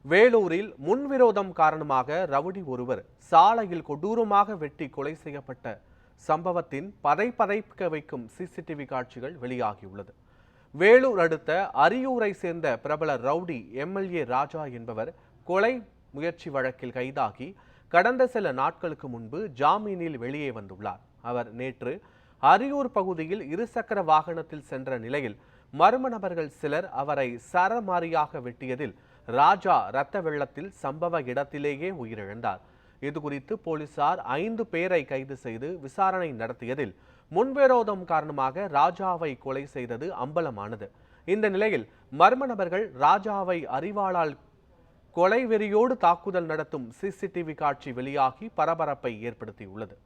வேலூரில் முன்விரோதம் காரணமாக ரவுடி ஒருவர் சாலையில் கொடூரமாக வெட்டி கொலை செய்யப்பட்ட சம்பவத்தின் பதைபதைக்க வைக்கும் சிசிடிவி காட்சிகள் வெளியாகியுள்ளது. வேலூர் அடுத்த அரியூரை சேர்ந்த பிரபல ரவுடி எம்எல்ஏ ராஜா என்பவர் கொலை முயற்சி வழக்கில் கைதாகி கடந்த சில நாட்களுக்கு முன்பு ஜாமீனில் வெளியே வந்துள்ளார். அவர் நேற்று அரியூர் பகுதியில் இருசக்கர வாகனத்தில் சென்ற நிலையில் மர்ம நபர்கள் சிலர் அவரை சரமாரியாக வெட்டியதில் ராஜா இரத்த வெள்ளத்தில் சம்பவ இடத்திலேயே உயிரிழந்தார். இதுகுறித்து போலீசார் 5 பேரை கைது செய்து விசாரணை நடத்தியதில் முன்விரோதம் காரணமாக ராஜாவை கொலை செய்தது அம்பலமானது. இந்த நிலையில் மர்ம நபர்கள் ராஜாவை அரிவாளால் கொலை வெறியோடு தாக்குதல் நடத்தும் சிசிடிவி காட்சி வெளியாகி பரபரப்பை ஏற்படுத்தியுள்ளது.